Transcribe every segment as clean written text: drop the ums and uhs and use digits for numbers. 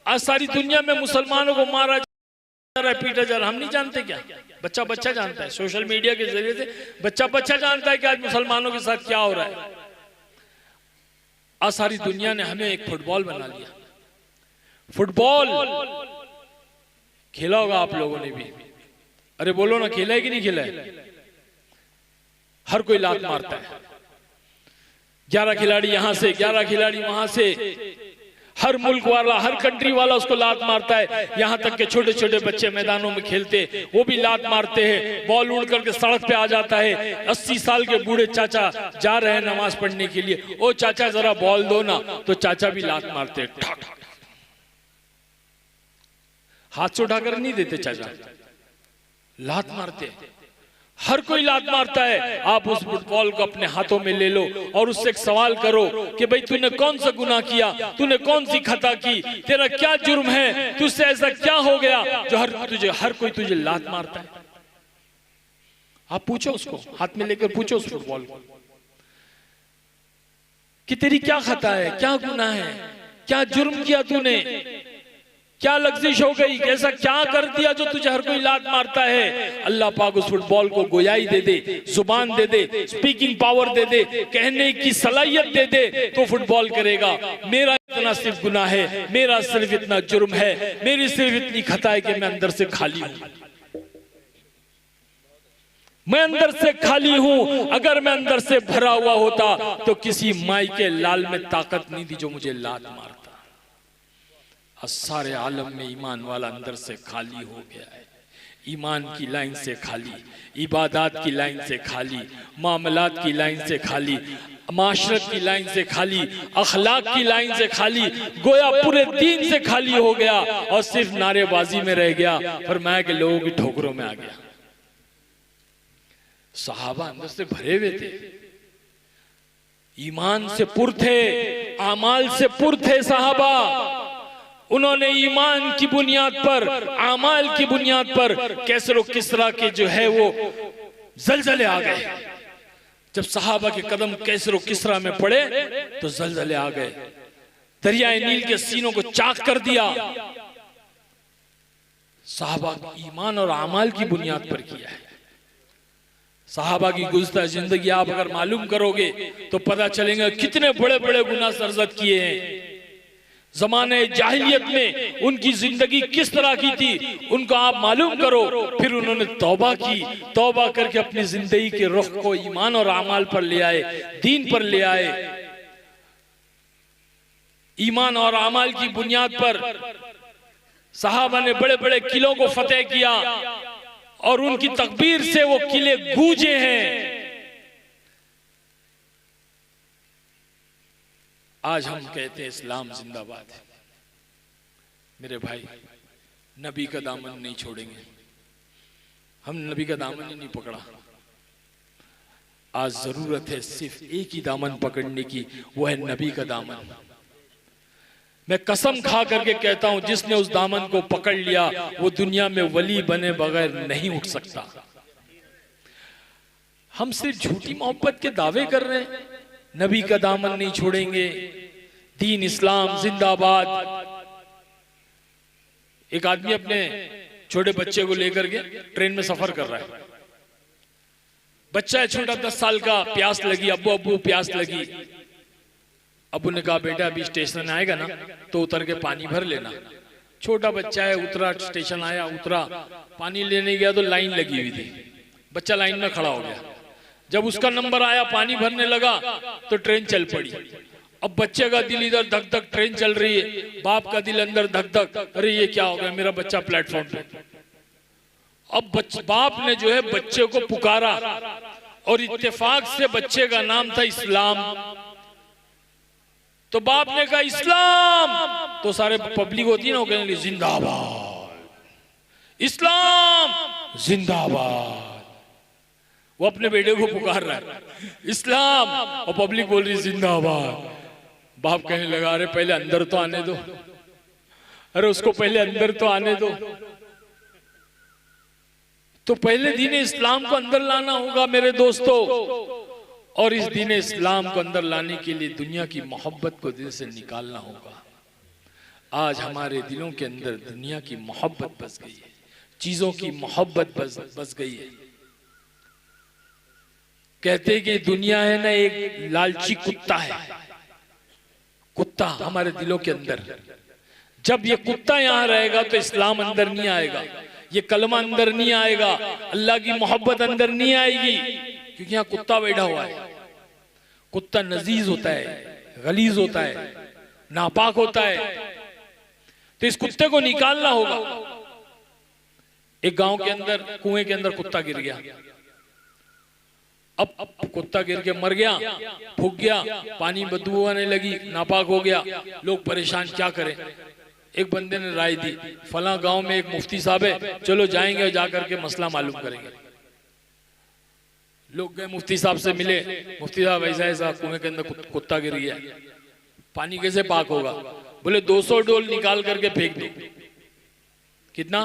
आज सारी दुनिया में मुसलमानों को मारा जा रहा है, पीटा जा रहा है, हम नहीं जानते क्या? बच्चा बच्चा जानता है, सोशल मीडिया के जरिए से बच्चा बच्चा जानता है कि आज मुसलमानों के साथ क्या हो रहा है। आज सारी दुनिया ने हमें एक फुटबॉल बना लिया। फुटबॉल खेला होगा आप लोगों ने भी, अरे बोलो ना, खेला है कि नहीं खेला है? हर कोई लात मारता है, 11 खिलाड़ी यहां से 11 खिलाड़ी वहां से, हर मुल्क वाला हर कंट्री वाला उसको लात मारता है। यहां तक के छोटे छोटे बच्चे मैदानों में खेलते वो भी लात मारते हैं, बॉल उड़ करके सड़क पे आ जाता है। 80 साल के बूढ़े चाचा जा रहे हैं नमाज पढ़ने के लिए, ओ चाचा जरा बॉल दो ना, तो चाचा भी लात मारते हैं, ठा ठा। हाथ से उठाकर नहीं देते चाचा, लात मारते हैं। हर कोई लात मारता है। आप उस फुटबॉल को अपने हाथों में ले लो और उससे एक सवाल करो कि भाई तूने कौन सा गुनाह किया, तूने कौन सी खता की, तेरा क्या जुर्म है, तुझसे ऐसा क्या हो गया जो हर कोई तुझे लात मारता है। आप पूछो उसको, हाथ में लेकर पूछो उस फुटबॉल को कि तेरी क्या खता है, क्या गुनाह है, क्या जुर्म किया तूने, क्या लग्जिश हो गई, कैसा क्या कर दिया जो तुझे हर कोई लात मारता है। अल्लाह पाक उस फुटबॉल को गोयाई दे दे, जुबान दे दे, स्पीकिंग पावर दे दे, कहने की सलाहियत दे दे, तो फुटबॉल करेगा मेरा इतना सिर्फ गुनाह है, मेरा सिर्फ इतना जुर्म है, मेरी सिर्फ इतनी खता है कि मैं अंदर से खाली हूं, मैं अंदर से खाली हूं। अगर मैं अंदर से भरा हुआ होता तो किसी माई के लाल में ताकत नहीं थी जो मुझे लात मारता। सारे आलम में ईमान वाला अंदर से खाली हो गया है, ईमान की लाइन से खाली, इबादत की लाइन से खाली, मामलात की लाइन से खाली, माशरत की लाइन से खाली, अखलाक की लाइन से खाली, गोया पूरे दीन से खाली हो गया और सिर्फ नारेबाजी में रह गया, फरमाया कि लोगों की ठोकरों में आ गया। सहाबा अंदर से भरे हुए थे, ईमान से पुर थे, आमाल से पुर थे सहाबा। उन्होंने ईमान की बुनियाद पर, आमाल की बुनियाद पर कैसर किसरा के जो है वो जलजले आ गए। जब सहाबा के कदम कैसर किसरा में पड़े तो जलजले आ गए, दरियाए नील के सीनों को चाक कर दिया। सहाबा ईमान और आमाल की बुनियाद पर किया है। सहाबा की गुज़श्ता जिंदगी आप अगर मालूम करोगे तो पता चलेगा कितने बड़े बड़े गुनाह सरजद किए हैं। ज़माने जाहिलियत में उनकी जिंदगी किस तरह की थी उनको आप मालूम करो। फिर उन्होंने तौबा की, तौबा करके अपनी जिंदगी के रुख को ईमान और आमाल पर ले आए, दीन पर ले आए। ईमान और आमाल की बुनियाद पर सहाबा ने बड़े बड़े किलों को फतेह किया और उनकी तकबीर से वो किले गूंजे हैं। आज हम कहते हैं इस्लाम जिंदाबाद है। मेरे भाई, नबी का दामन नहीं छोड़ेंगे, हम नबी का दामन ही नहीं पकड़ा। आज जरूरत है सिर्फ एक ही दामन पकड़ने की, वो है नबी का दामन। मैं कसम खा करके कहता हूं, जिसने उस दामन को पकड़ लिया वो दुनिया में वली बने बगैर नहीं उठ सकता। हम सिर्फ झूठी मोहब्बत के दावे कर रहे हैं, नबी का दामन नहीं छोड़ेंगे, दीन इस्लाम जिंदाबाद। एक आदमी अपने छोटे बच्चे को लेकर के ट्रेन में सफर कर रहा है। बच्चा है छोटा, 10 साल का, प्यास लगी, अब्बू अब्बू प्यास लगी। अब्बू ने कहा बेटा अभी स्टेशन आएगा ना तो उतर के पानी भर लेना। छोटा बच्चा है, उतरा, स्टेशन आया, उतरा, पानी लेने गया तो लाइन लगी हुई थी। बच्चा लाइन में खड़ा हो गया। जब उसका नंबर आया, पानी भरने लगा तो ट्रेन चल पड़ी। अब बच्चे का दिल इधर धक धक, ट्रेन चल रही है, बाप का दिल अंदर धक धक, अरे ये क्या हो गया, मेरा बच्चा प्लेटफॉर्म पे। अब बाप ने जो है बच्चे को पुकारा और इत्तेफाक से बच्चे का नाम था इस्लाम। तो बाप ने कहा इस्लाम, तो सारे पब्लिक होती है ना, वो कहने लगी जिंदाबाद, इस्लाम जिंदाबाद। वो अपने बेटे को पुकार रहा है इस्लाम और पब्लिक बोल रही जिंदाबाद। बाप कहने लगा अरे पहले अंदर तो आने दो, अरे उसको पहले अंदर तो आने दो। तो पहले दीन इस्लाम को अंदर लाना होगा मेरे दोस्तों, और इस दीन इस्लाम को अंदर लाने के लिए दुनिया की मोहब्बत को दिल से निकालना होगा। आज हमारे दिलों के अंदर दुनिया की मोहब्बत बस गई है, चीजों की मोहब्बत बस गई है। कहते कि दुनिया है ना एक लालची कुत्ता है, कुत्ता हमारे दिलों के अंदर। जब ये कुत्ता यहाँ रहेगा तो इस्लाम अंदर नहीं आएगा, ये कलमा अंदर नहीं आएगा, अल्लाह की मोहब्बत अंदर नहीं आएगी, क्योंकि यहाँ कुत्ता बैठा हुआ है। कुत्ता नजीज होता है, गलीज होता है, नापाक होता है। तो इस कुत्ते को निकालना होगा। एक गांव के अंदर कुएं के अंदर कुत्ता गिर गया। अब कुत्ता गिर के मर गया, फूक गया, पानी बदबू आने लगी, नापाक हो गया। लोग परेशान, क्या करें। एक बंदे ने राय दी, फला गांव में एक मुफ्ती साहब है, चलो जाएंगे और जाकर के मसला मालूम करेंगे। लोग गए, मुफ्ती साहब से मिले। मुफ्ती साहब ऐसा ऐसा कुएं के अंदर कुत्ता गिर गया, पानी कैसे पाक होगा। बोले 200 डोल निकाल करके फेंक दो। कितना?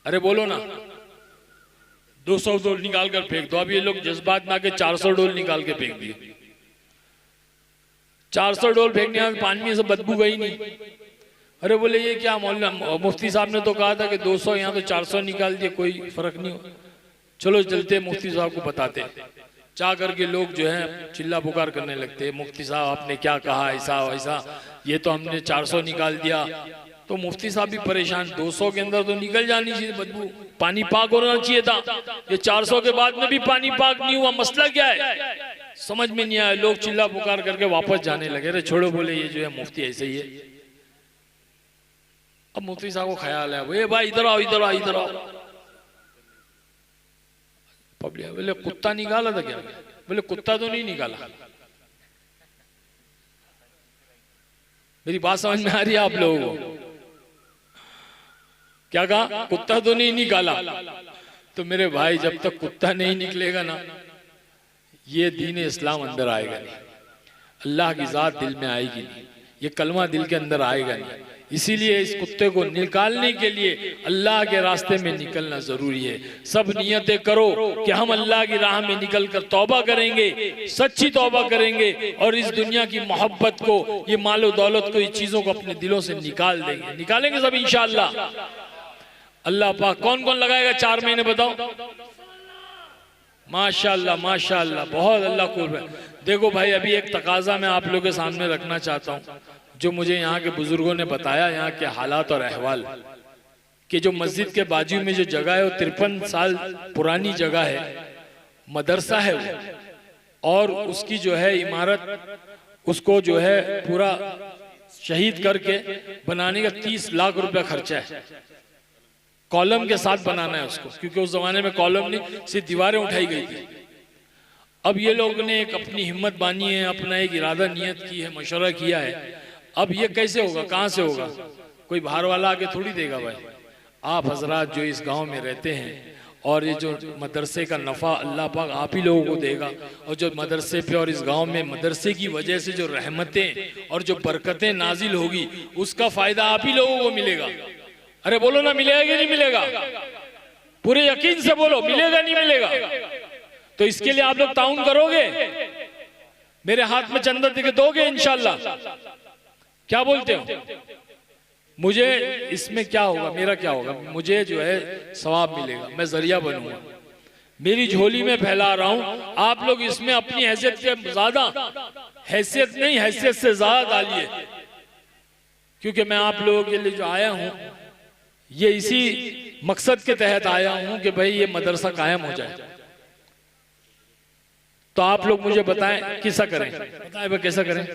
अरे बोलो ना। 200 डोल निकाल कर फेंक दो। अब ये लोग जज्बात में आके 400 डोल निकाल के फेंक दिए। 400 डोल फेंकने में पानी में से बदबू गई नहीं। अरे बोले ये क्या मौलाना, मुफ्ती साहब ने तो कहा था कि 200, यहाँ तो 400 निकाल दिए, कोई फर्क नहीं हो। चलो चलते मुफ्ती साहब को बताते। जा करके लोग जो है चिल्ला पुकार करने लगते, मुफ्ती साहब आपने क्या कहा, ऐसा वैसा, ये तो हमने 400 निकाल दिया। तो मुफ्ती साहब भी परेशान, 200 के अंदर तो निकल जानी चाहिए बदबू, पानी पाक होना चाहिए था, ये 400 के बाद में भी पानी पाक नहीं हुआ, मसला क्या है? समझ में नहीं आया। लोग चिल्ला पुकार करके वापस जाने लगे। अरे छोड़ो, बोले ये जो है मुफ्ती ऐसे ही है। अब मुफ्ती साहब को ख्याल है, वो भाई इधर आओ, इधर आओ, इधर आओ। पब्लिक बोले कुत्ता निकाला था क्या? बोले कुत्ता तो नहीं निकाला। मेरी बात समझ में आ रही है आप लोगों को? क्या कहा? कुत्ता तो नहीं निकाला। तो मेरे भाई, जब तक कुत्ता नहीं निकलेगा ना, ये दीन इस्लाम अंदर आएगा नहीं, अल्लाह की जात दिल में आएगी नहीं, ये कलमा दिल के अंदर आएगा नहीं। इसीलिए इस कुत्ते को निकालने के लिए अल्लाह के रास्ते में निकलना जरूरी है। सब नियतें करो कि हम अल्लाह की राह में निकल कर तौबा करेंगे, सच्ची तौबा करेंगे, और इस दुनिया की मोहब्बत को, ये मालो दौलत को, ये चीजों को अपने दिलों से निकाल देंगे, निकालेंगे सब इंशाअल्लाह। अल्लाह पाक कौन कौन लगाएगा 4 महीने बताओ? माशाअल्लाह माशाअल्लाह, बहुत अल्लाह कुर्ब है। देखो भाई, अभी एक तकाजा मैं आप लोगों के सामने रखना चाहता हूँ, जो मुझे यहाँ के बुजुर्गों ने बताया, यहाँ के हालात और अहवाल, कि जो मस्जिद के बाजू में जो जगह है वो 53 साल पुरानी जगह है, मदरसा है वो, और उसकी जो है इमारत, उसको जो है पूरा शहीद करके बनाने का 30 लाख रुपया खर्चा है। कॉलम के साथ बनाना है उसको, क्योंकि उस जमाने में कॉलम नहीं, सिर्फ दीवारें उठाई गई थी। अब ये लोग ने एक अपनी हिम्मत बानी है, अपना एक इरादा नियत की है, मशवरा किया है। अब ये कैसे होगा, कहाँ से होगा? कोई बाहर वाला आके थोड़ी देगा भाई। आप हजरात जो इस गांव में रहते हैं, और ये जो मदरसे का नफ़ा अल्लाह पाक आप ही लोगों को देगा, और जो मदरसे पे और इस गांव में मदरसे की वजह से जो रहमतें और जो बरकतें नाजिल होगी, उसका फायदा आप ही लोगों को मिलेगा। अरे बोलो ना, मिलेगा कि नहीं मिलेगा? पूरे यकीन से बोलो, मिलेगा नहीं मिलेगा? तो इसके लिए आप लोग ताउन करोगे? मेरे हाथ में चंदा देके दोगे इंशाल्लाह? क्या बोलते हो? मुझे इसमें क्या होगा, मेरा क्या होगा? मुझे जो है सवाब मिलेगा, मैं जरिया बनूंगा। मेरी झोली में फैला रहा हूं, आप लोग इसमें अपनी हैसियत से ज्यादा, हैसियत नहीं, हैसियत से ज्यादा डालिए, क्योंकि मैं आप लोगों के लिए जो आया हूं, ये इसी मकसद के तहत आया हूं कि भाई ये मदरसा कायम हो जाए। तो आप लोग मुझे बताएं कैसा करें, बताएं भाई कैसा करें?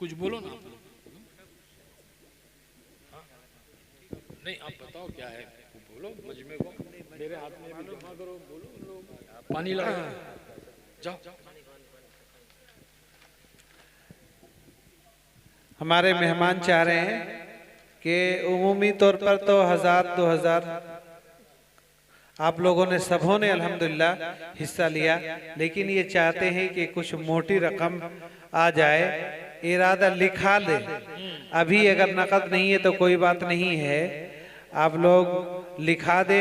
कुछ बोलो ना। नहीं आप बताओ क्या है, बोलो मजमे को, मेरे हाथ में भी जमा करो, बोलो, पानी लाओ, जाओ। हमारे मेहमान चाह रहे हैं कि उमूमी तौर पर तो 1000-2000 आप लोगों ने, सबों ने अल्हम्दुलिल्लाह हिस्सा लिया, लेकिन ये चाहते हैं कि कुछ मोटी रकम आ जाए, इरादा लिखा दे। अभी अगर नकद नहीं है तो कोई बात नहीं है, आप लोग लिखा दे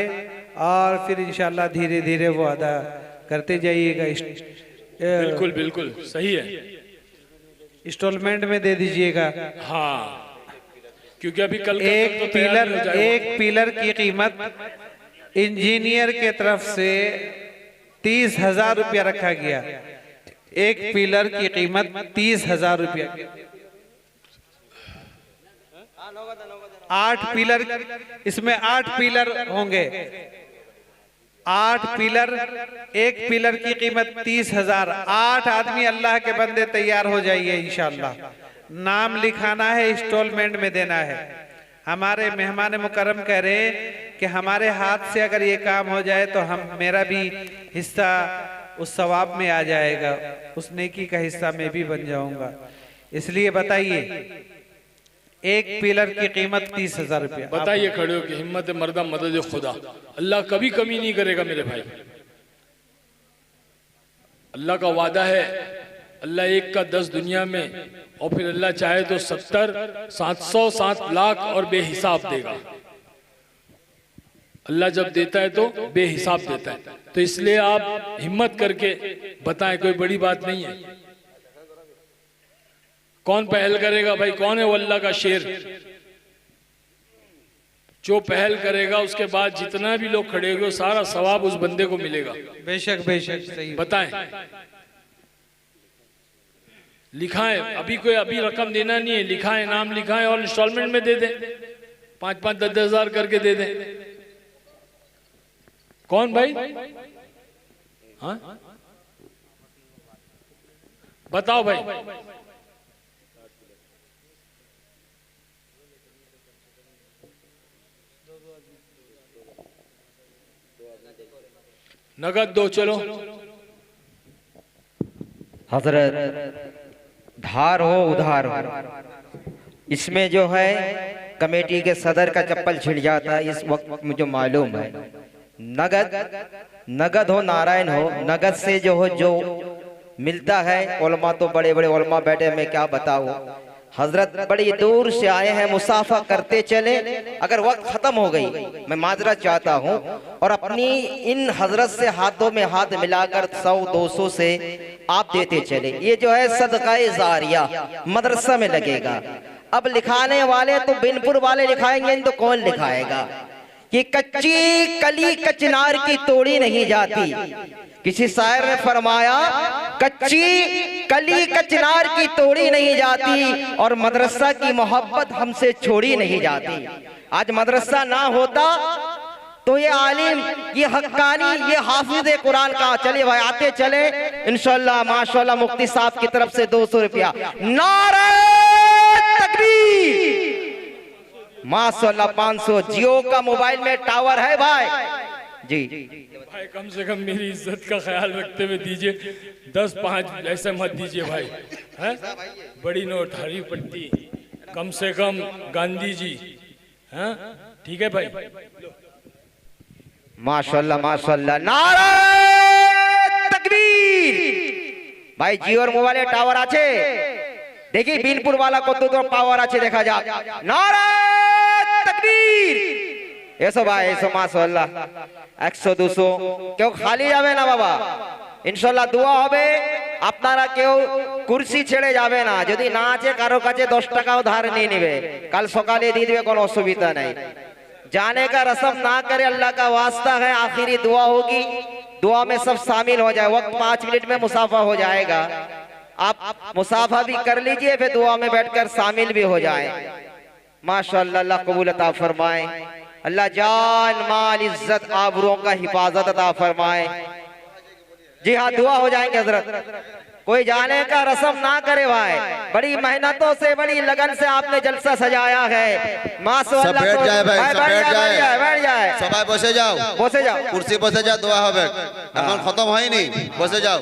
और फिर इंशाल्लाह धीरे धीरे वो अदा करते जाइएगा। बिल्कुल बिल्कुल सही है। इंस्टॉलमेंट में दे दीजिएगा। हाँ, क्योंकि अभी कल का एक तो तैयार नहीं हो जाएगा। एक पिलर की कीमत इंजीनियर के तरफ से 30,000 रुपया रखा गया। एक पिलर की कीमत 30,000 रुपया। 8 पिलर, इसमें 8 पिलर होंगे। 8 पिलर, एक पिलर की कीमत 30,000। 8 आदमी अल्लाह के बंदे तैयार हो जाइए इंशाअल्लाह। नाम लिखाना है, इंस्टॉलमेंट में देना है। हमारे मेहमान मुकर्रम कह रहे हैं कि हमारे हाथ से अगर ये काम हो जाए तो मेरा भी हिस्सा उस सवाब में आ जाएगा, उस नेकी का हिस्सा मैं भी बन जाऊंगा। इसलिए बताइए, एक पिलर की कीमत 30,000 रुपया। बताइए खड़े हो कि हिम्मत मर्दा मदद खुदा, अल्लाह कभी कमी नहीं करेगा मेरे भाई। अल्लाह का वादा है, अल्लाह 1 का 10 दुनिया में, और फिर अल्लाह चाहे तो 70, 700, 7 लाख और बेहिसाब देगा। अल्लाह जब देता है तो बेहिसाब देता है। तो इसलिए आप हिम्मत करके बताएं, कोई बड़ी बात नहीं है। कौन पहल करेगा भाई? कौन है वो अल्लाह का शेर? जो पहल करेगा उसके बाद जितना भी लोग खड़े होंगे सारा सवाब उस बंदे को मिलेगा। बेशक बेशक, सही बताएं, लिखाएं। अभी रकम देना नहीं है, लिखाएं, नाम लिखाएं और इंस्टॉलमेंट में दे दें। 5-5, 10-10 हजार करके दे दें। कौन भाई? हाँ, बताओ भाई। नगद दो, चलो। हजरत, धार हो उधार हो, इसमें जो है कमेटी के सदर का चप्पल छिड़ जाता है इस वक्त मुझे मालूम है। नगद हो नारायण हो, नगद से जो मिलता है, उलमा तो बड़े बड़े उलमा बैठे, मैं क्या बताऊं। हजरत बड़ी दूर से आए हैं, मुसाफा करते चले। अगर वक्त खत्म हो गई, मैं माजरत चाहता हूं, और अपनी इन हजरत से हाथों में हाथ मिलाकर 100-200 से आप देते चले। ये जो है सदकाए जारिया मदरसा में लगेगा। अब लिखाने वाले तो बिनपुर वाले लिखाएंगे, तो कौन लिखाएगा? कि कच्ची कली कचनार की तोड़ी नहीं जाती। किसी शायर ने फरमाया, कच्ची कली कचनार की तोड़ी नहीं जाती, और मदरसा की मोहब्बत हमसे छोड़ी नहीं जाती। आज मदरसा ना होता तो ये आलिम, ये हक्कानी, ये हाफिज कुरान का, चलिए भाई आते चले इंशाअल्लाह। माशाअल्लाह, मुफ्ती साहब की तरफ से 200 रुपया। नारे तकबीर, माशाअल्लाह 500। जियो का मोबाइल में टावर है भाई जी। भाई कम से कम मेरी इज्जत का ख्याल रखते हुए दीजिए। 10-5 ऐसे मत दीजिए भाई, है? बड़ी नोट हरी पट्टी, कम से कम गांधी जी, हैं? ठीक है भाई। माशाअल्लाह माशाअल्लाह, नारे तकबीर। भाई जियो और मोबाइल टावर आछे, देखी बिनपुर वाला कत तो पावर आछे देखा जाक। नारे तकबीर। एसो भाई एसो, माशाअल्लाह 100-200 क्यों खाली जावे ना बाबा, इंशाल्लाह दुआ होबे। আপনারা কেউ কুরসি ছেড়ে যাবে না, যদি না আছে কারো কাছে 10 টাকাও ধার নিয়ে নেবে, কাল সকালে দিয়ে দিবে, কোনো অসুবিধা নাই। जाने का रस्म ना करे, अल्लाह का वास्ता है। आखिरी दुआ होगी, दुआ में सब शामिल हो जाए। वक्त 5 मिनट में मुसाफा हो जाएगा, आप मुसाफा भी कर लीजिए, फिर दुआ में बैठकर शामिल भी हो जाए। माशाअल्लाह, अल्लाह कबूल अता फरमाए। अल्लाह जान माल इज्जत आबरूओं का हिफाजत अता फरमाए। जी हाँ, दुआ हो जाएंगे हजरत। कोई जाने का रस्म ना करे भाई, बड़ी मेहनतों से, बड़ी लगन से आपने जलसा सजाया है। माशाअल्लाह, बैठ जाए भाई, सब बैठ जाए, बैठ जाए, सबाई बसे जाओ, বসে যাও, कुर्सी बसे जाओ, दुआ হবে। এখন खत्म হয়নি, बसे जाओ।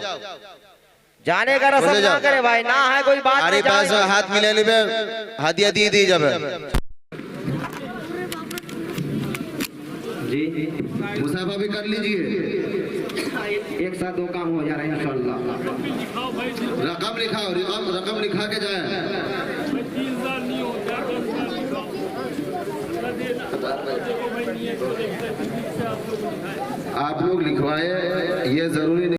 जाने का रस्म ना करे भाई, ना है कोई बात। আরে পাশে হাত মিলে নিবে, হাদিয়া দিয়ে দিয়ে যাবে। जी मुसाफा भी कर लीजिए, एक साथ 2 काम हो जा रहा है इंशाअल्लाह। रकम लिखाओ, रकम लिखा के जाए। आप लोग लिखवाए, ये जरूरी नहीं।